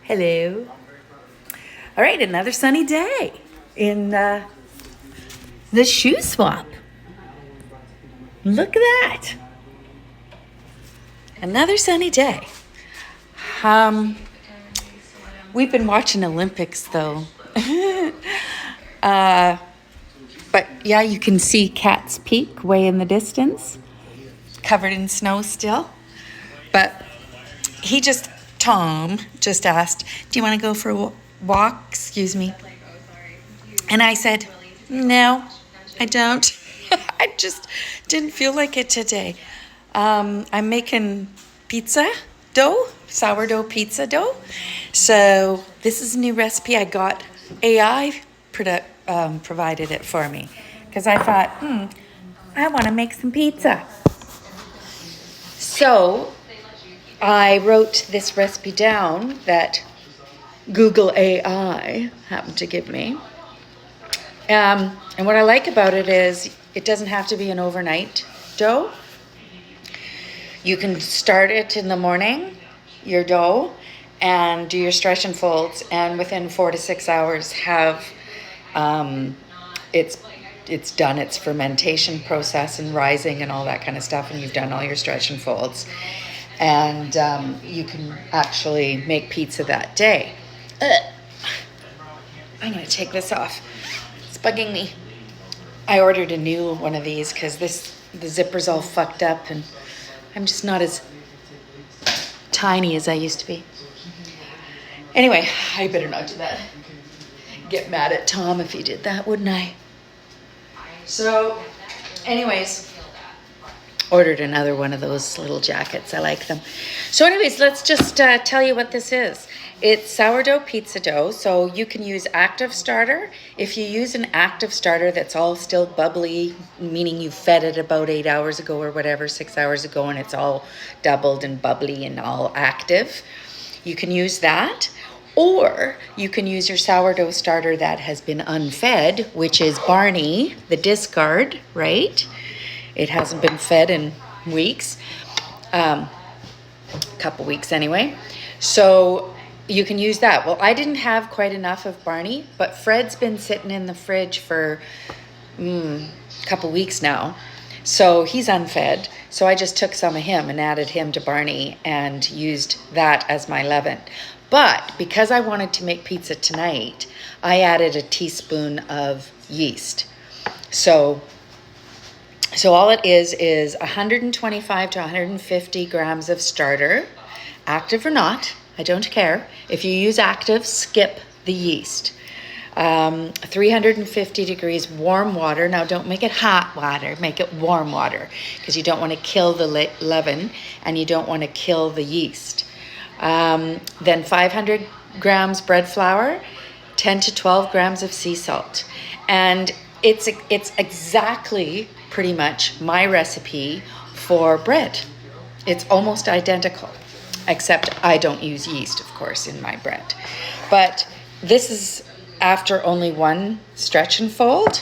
Hello. All right, another sunny day in the shoe swap. Look at that. Another sunny day. We've been watching Olympics though. But yeah, you can see Cat's Peak way in the distance, covered in snow still. But Tom just asked, do you want to go for a walk? Excuse me. And I said, no, I don't. I just didn't feel like it today. I'm making pizza dough, sourdough pizza dough. So this is a new recipe. I got AI provided it for me because I thought, I want to make some pizza. So I wrote this recipe down that Google AI happened to give me. And what I like about it is it doesn't have to be an overnight dough. You can start it in the morning, your dough, and do your stretch and folds, and within 4 to 6 hours have it's done its fermentation process and rising and all that kind of stuff, and you've done all your stretch and folds. And you can actually make pizza that day. I'm going to take this off. It's bugging me. I ordered a new one of these because the zipper's all fucked up and I'm just not as tiny as I used to be. Anyway, I better not do that. Get mad at Tom if he did that, wouldn't I? So, anyways, ordered another one of those little jackets. I like them. So anyways, let's just tell you what this is. It's sourdough pizza dough, so you can use active starter. If you use an active starter that's all still bubbly, meaning you fed it about 8 hours ago or whatever, 6 hours ago, and it's all doubled and bubbly and all active, you can use that. Or you can use your sourdough starter that has been unfed, which is Barney, the discard, right? It hasn't been fed in weeks, a couple weeks anyway. So you can use that. Well, I didn't have quite enough of Barney, but Fred's been sitting in the fridge for a couple weeks now. So he's unfed. So I just took some of him and added him to Barney and used that as my leaven. But because I wanted to make pizza tonight, I added a teaspoon of yeast. So all it is 125 to 150 grams of starter, active or not, I don't care. If you use active, skip the yeast. 350 degrees warm water. Now don't make it hot water, make it warm water because you don't want to kill the leaven and you don't want to kill the yeast. Then 500 grams bread flour, 10 to 12 grams of sea salt. And it's exactly pretty much my recipe for bread. It's almost identical, except I don't use yeast, of course, in my bread. But this is after only one stretch and fold.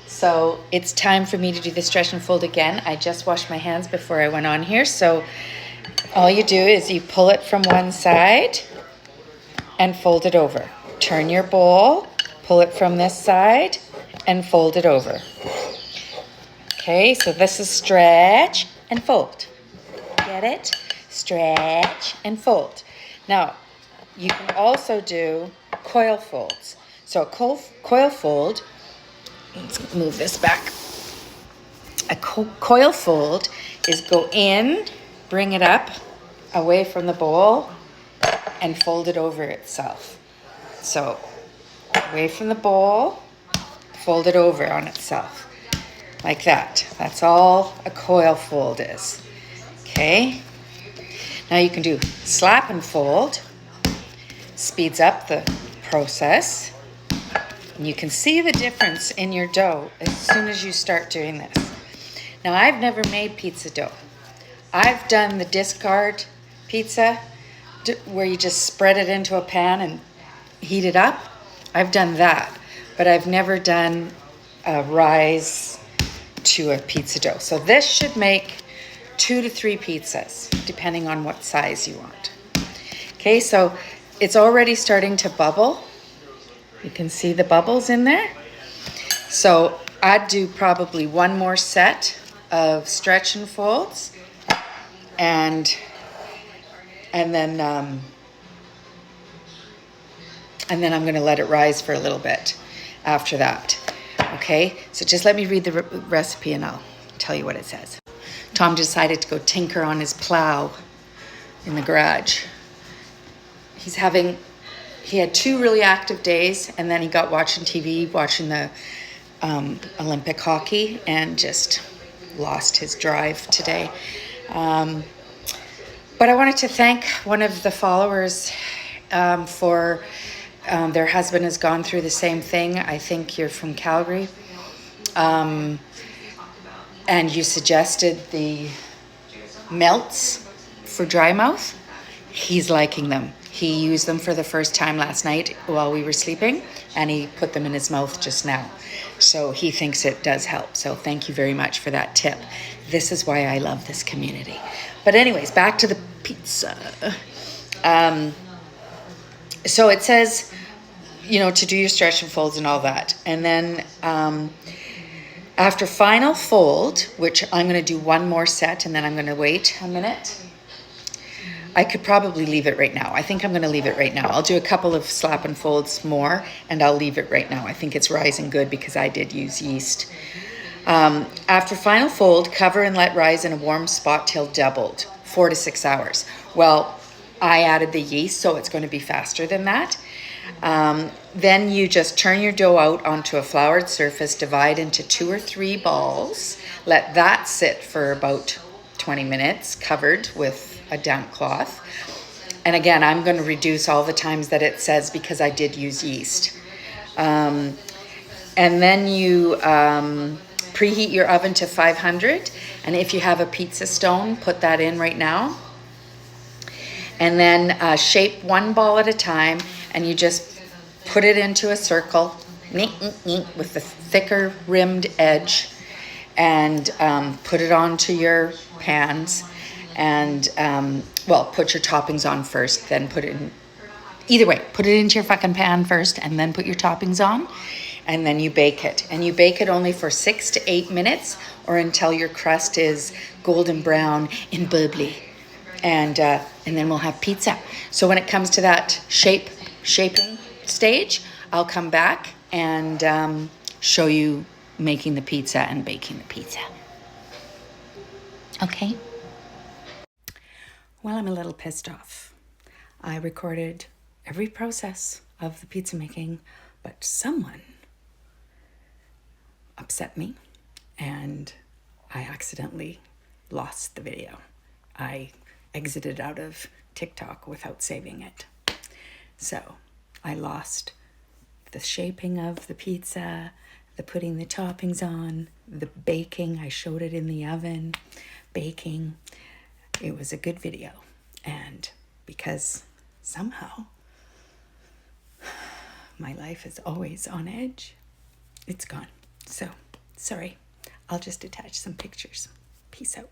So it's time for me to do the stretch and fold again. I just washed my hands before I went on here. So all you do is you pull it from one side and fold it over. Turn your bowl, pull it from this side and fold it over. Okay, so this is stretch and fold. Get it? Stretch and fold. Now, you can also do coil folds. So a coil fold, let's move this back. A coil fold is go in, bring it up away from the bowl, and fold it over itself. So away from the bowl, fold it over on itself. Like that. That's all a coil fold is. Okay. Now you can do slap and fold. Speeds up the process. And you can see the difference in your dough as soon as you start doing this. Now I've never made pizza dough. I've done the discard pizza where you just spread it into a pan and heat it up. I've done that, but I've never done a rise to a pizza dough. So this should make 2 to 3 pizzas, depending on what size you want. Okay, so It's already starting to bubble. You can see the bubbles in there. So I'd do probably one more set of stretch and folds, and then I'm going to let it rise for a little bit after that. Okay, so just let me read the recipe and I'll tell you what it says. Tom decided to go tinker on his plow in the garage. He had 2 really active days, and then he got watching TV, watching the Olympic hockey, and just lost his drive today. But I wanted to thank one of the followers for their husband has gone through the same thing. I think you're from Calgary. And you suggested the melts for dry mouth. He's liking them. He used them for the first time last night while we were sleeping, and he put them in his mouth just now. So he thinks it does help. So thank you very much for that tip. This is why I love this community. But anyways, back to the pizza. So it says, to do your stretch and folds and all that. And then after final fold, which I'm going to do one more set and then I'm going to wait a minute. I could probably leave it right now. I think I'm going to leave it right now. I'll do a couple of slap and folds more and I'll leave it right now. I think it's rising good because I did use yeast. After final fold, cover and let rise in a warm spot till doubled, 4 to 6 hours. Well, I added the yeast, so it's going to be faster than that. Then you just turn your dough out onto a floured surface, divide into 2 or 3 balls. Let that sit for about 20 minutes, covered with a damp cloth. And again, I'm going to reduce all the times that it says because I did use yeast. And then you preheat your oven to 500. And if you have a pizza stone, put that in right now. And then shape one ball at a time, and you just put it into a circle with the thicker rimmed edge, and put it onto your pans. And put your toppings on first, then put it in. Either way, put it into your fucking pan first, and then put your toppings on, and then you bake it. And you bake it only for 6 to 8 minutes, or until your crust is golden brown and bubbly. And then we'll have pizza. So when it comes to that shaping stage, I'll come back and show you making the pizza and baking the pizza. Okay? Well, I'm a little pissed off. I recorded every process of the pizza making, but someone upset me and I accidentally lost the video. I exited out of TikTok without saving it. So I lost the shaping of the pizza, the putting the toppings on, the baking. I showed it in the oven, baking. It was a good video. And because somehow my life is always on edge, it's gone. So, sorry. I'll just attach some pictures. Peace out.